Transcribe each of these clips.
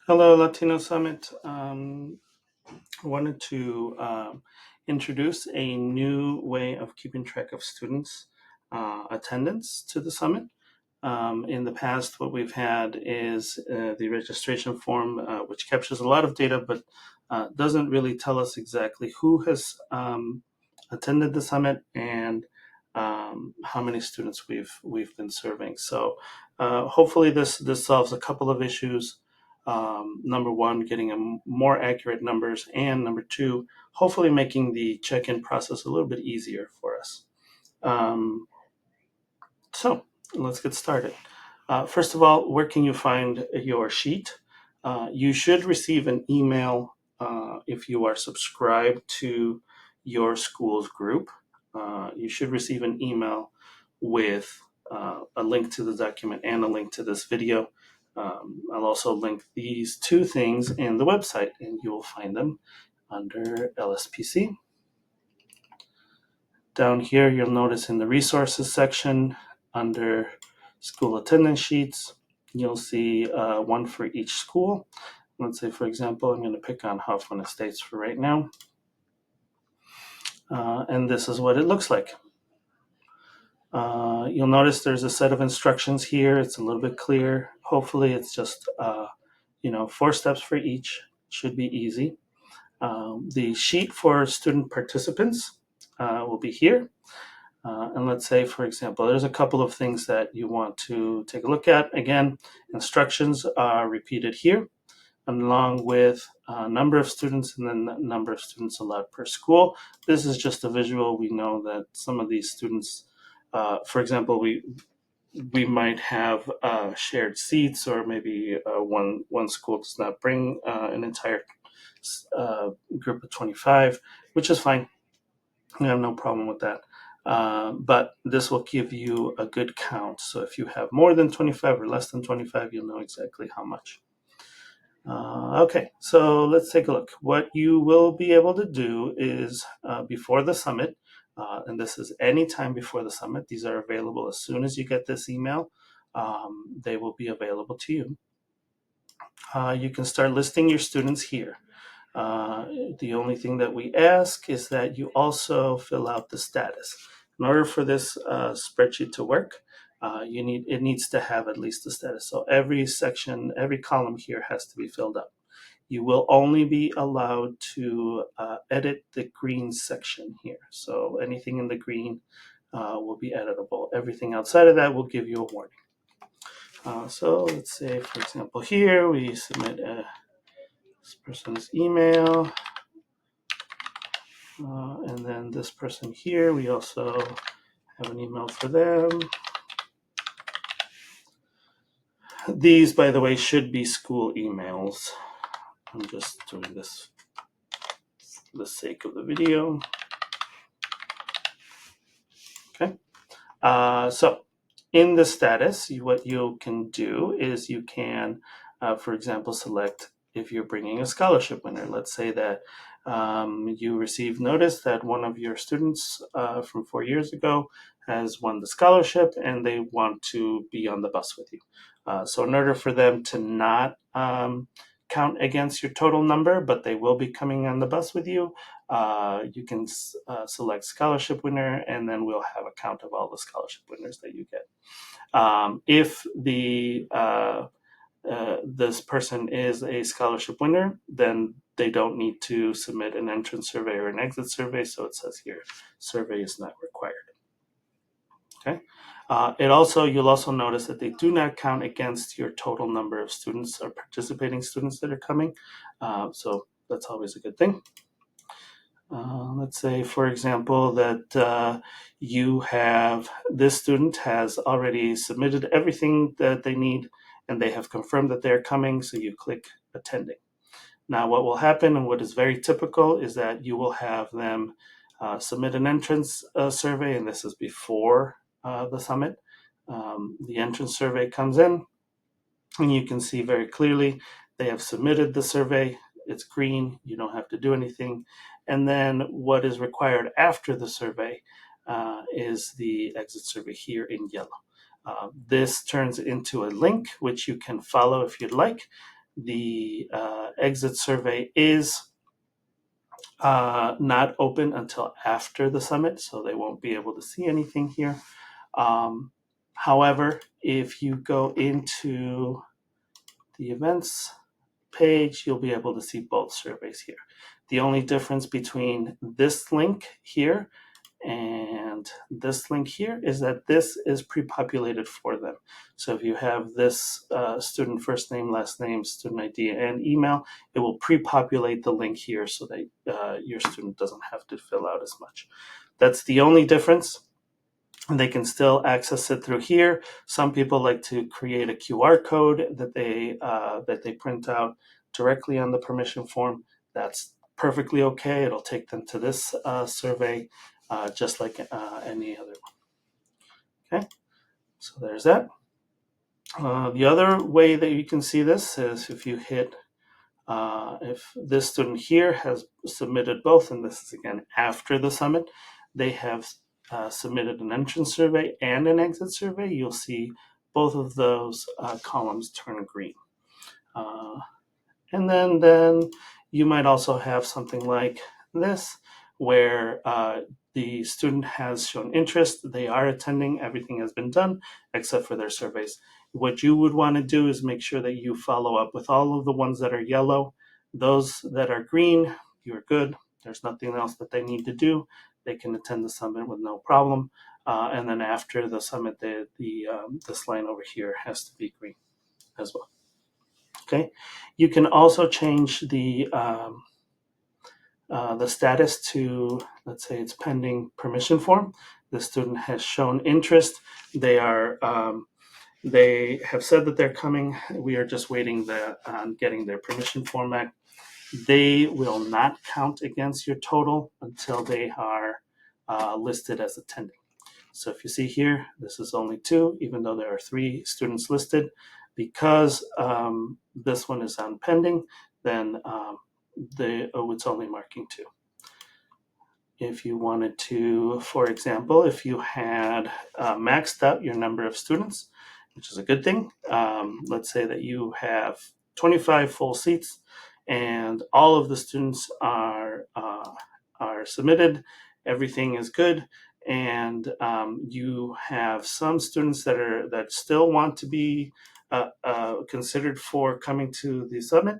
Hello, Latino Summit. I wanted to introduce a new way of keeping track of students' attendance to the summit. In the past, what we've had is the registration form, which captures a lot of data, but doesn't really tell us exactly who has attended the summit and how many students we've been serving. So hopefully this solves a couple of issues. Number one, getting a more accurate numbers, and number two, hopefully making the check-in process a little bit easier for us. So let's get started. First of all, where can you find your sheet? You should receive an email if you are subscribed to your school's group. You should receive an email with a link to the document and a link to this video. I'll also link these two things in the website, and you will find them under LSPC. Down here, you'll notice in the resources section under school attendance sheets, you'll see one for each school. Let's say, for example, I'm going to pick on Hoffman Estates for right now. And this is what it looks like. You'll notice there's a set of instructions here. It's a little bit clear. Hopefully it's just 4 steps for each. Should be easy. The sheet for student participants will be here. And let's say, for example, there's a couple of things that you want to take a look at. Again, instructions are repeated here, along with number of students and then the number of students allowed per school. This is just a visual. We know that some of these students, for example, we might have shared seats, or maybe one school does not bring an entire group of 25, which is fine. I have no problem with that. But this will give you a good count. So if you have more than 25 or less than 25, you'll know exactly how much. Okay, so let's take a look. What you will be able to do is before the summit, and this is any time before the summit, these are available as soon as you get this email. They will be available to you. You can start listing your students here. The only thing that we ask is that you also fill out the status. In order for this spreadsheet to work, it needs to have at least the status. So every section, every column here has to be filled up. You will only be allowed to edit the green section here. So anything in the green will be editable. Everything outside of that will give you a warning. So let's say, for example, here we submit this person's email. And then this person here, we also have an email for them. These, by the way, should be school emails. I'm just doing this for the sake of the video. Okay. So in the status, what you can do is you can, for example, select if you're bringing a scholarship winner. Let's say that you received notice that one of your students from 4 years ago has won the scholarship and they want to be on the bus with you. So in order for them to not count against your total number, but they will be coming on the bus with you, you can select scholarship winner, and then we'll have a count of all the scholarship winners that you get. If this person is a scholarship winner, then they don't need to submit an entrance survey or an exit survey. So it says here, survey is not required. Okay. You'll also notice that they do not count against your total number of students or participating students that are coming. So that's always a good thing. Let's say, for example, that this student has already submitted everything that they need and they have confirmed that they're coming, so you click attending. Now what will happen, and what is very typical, is that you will have them submit an entrance survey, and this is before the summit. The entrance survey comes in, and you can see very clearly they have submitted the survey. It's green, you don't have to do anything. And then what is required after the survey is the exit survey here in yellow. This turns into a link which you can follow if you'd like. The exit survey is not open until after the summit, so they won't be able to see anything here. However, if you go into the events page, you'll be able to see both surveys here. The only difference between this link here and this link here is that this is pre-populated for them. So if you have this student first name, last name, student ID, and email, it will pre-populate the link here so that your student doesn't have to fill out as much. That's the only difference. And they can still access it through here. Some people like to create a QR code that they print out directly on the permission form. That's perfectly okay. It'll take them to this survey just like any other one. Okay, so there's that. The other way that you can see this is if you hit, if this student here has submitted both, and this is again after the summit, they have submitted an entrance survey and an exit survey, you'll see both of those columns turn green. And then you might also have something like this, where the student has shown interest, they are attending, everything has been done except for their surveys. What you would want to do is make sure that you follow up with all of the ones that are yellow. Those that are green, you're good. There's nothing else that they need to do. They can attend the summit with no problem. And then after the summit, this line over here has to be green as well. Okay, you can also change the status to, let's say it's pending permission form. The student has shown interest. They have said that they're coming. We are just waiting on getting their permission form back. They will not count against your total until they are listed as attending. So if you see here, this is only 2, even though there are 3 students listed. Because this one is on pending, then it's only marking 2. If you wanted to, for example, if you had maxed out your number of students, which is a good thing, let's say that you have 25 full seats and all of the students are submitted, everything is good, and you have some students that still want to be considered for coming to the summit.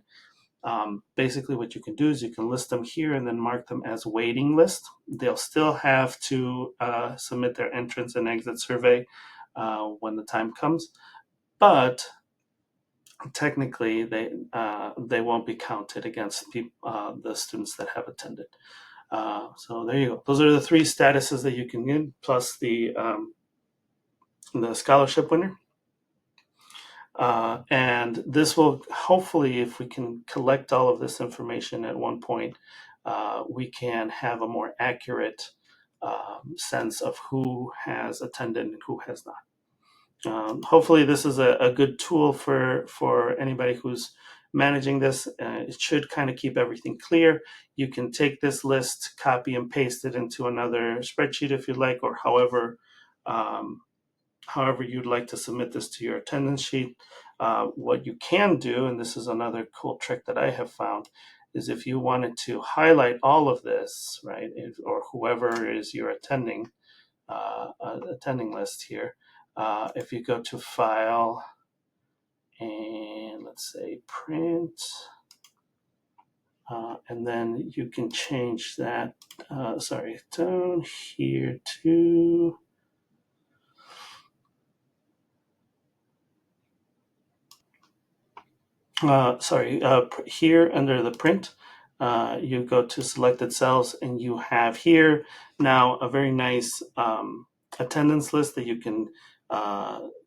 Basically what you can do is you can list them here and then mark them as waiting list. They'll still have to submit their entrance and exit survey when the time comes, but technically they won't be counted against the students that have attended. So there you go. Those are the 3 statuses that you can get, plus the scholarship winner. And this will hopefully, if we can collect all of this information at one point, we can have a more accurate sense of who has attended and who has not. Hopefully this is a good tool for anybody who's managing this. It should kind of keep everything clear. You can take this list, copy and paste it into another spreadsheet if you'd like, or however you'd like to submit this to your attendance sheet. What you can do, and this is another cool trick that I have found, is if you wanted to highlight all of this, right, or whoever is your attending list here, if you go to File and let's say Print, and then you can change that, down here to here under the print, you go to selected cells and you have here now a very nice attendance list that you can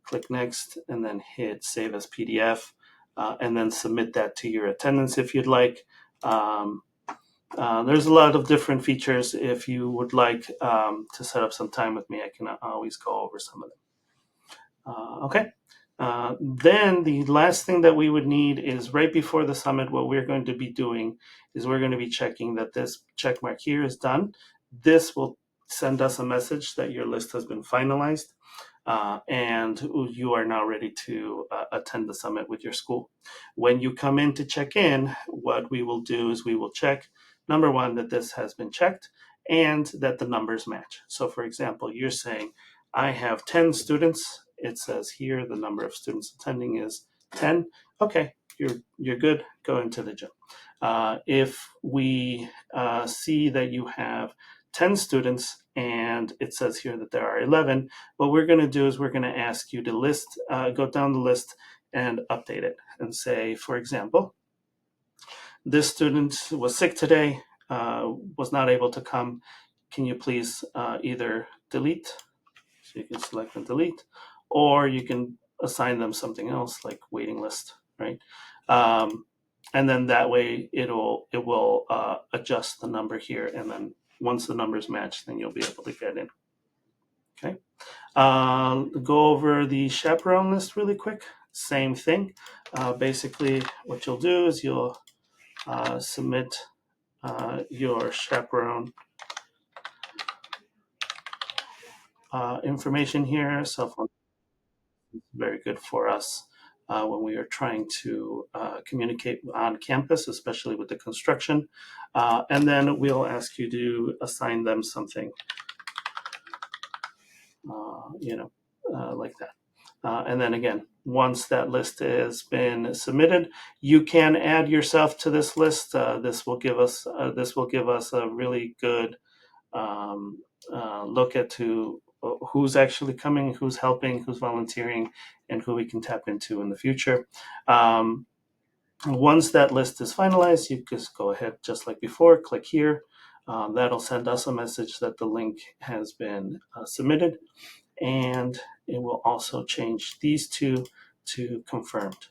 click next and then hit save as PDF and then submit that to your attendance if you'd like. There's a lot of different features. If you would like to set up some time with me, I can always go over some of them. Okay. Then the last thing that we would need is right before the summit, what we're going to be doing is we're going to be checking that this check mark here is done. This will send us a message that your list has been finalized. and you are now ready to attend the summit with your school. When you come in to check in, what we will do is we will check, number one, that this has been checked and that the numbers match. So, for example, you're saying, I have 10 students. It says here the number of students attending is 10. Okay, you're good. Go into the gym. If we see that you have 10 students and it says here that there are 11, what we're going to do is we're going to ask you to go down the list and update it and say, for example, this student was sick today, was not able to come. Can you please either delete, so you can select and delete, or you can assign them something else like waiting list, right? And then that way it will adjust the number here, and then once the numbers match, then you'll be able to get in. Okay. Go over the chaperone list really quick. Same thing. Basically, what you'll do is you'll submit your chaperone information here. Cell phone is very good for us when we are trying to communicate on campus, especially with the construction. And then we'll ask you to assign them something, like that. And then again, once that list has been submitted, you can add yourself to this list. This will give us a really good look at who's actually coming, who's helping, who's volunteering, and who we can tap into in the future. Once that list is finalized, you just go ahead, just like before, click here. That'll send us a message that the link has been submitted, and it will also change these two to confirmed.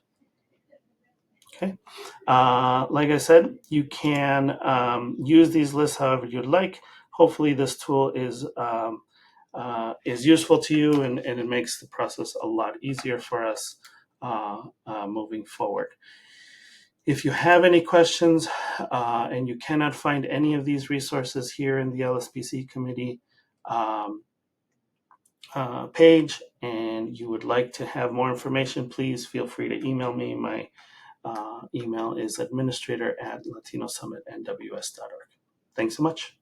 Okay. Like I said, you can use these lists however you'd like. Hopefully this tool is useful to you, and it makes the process a lot easier for us moving forward. If you have any questions and you cannot find any of these resources here in the LSPC committee page, and you would like to have more information, please feel free to email me. My email is administrator@latinosummit.nws.org. Thanks so much.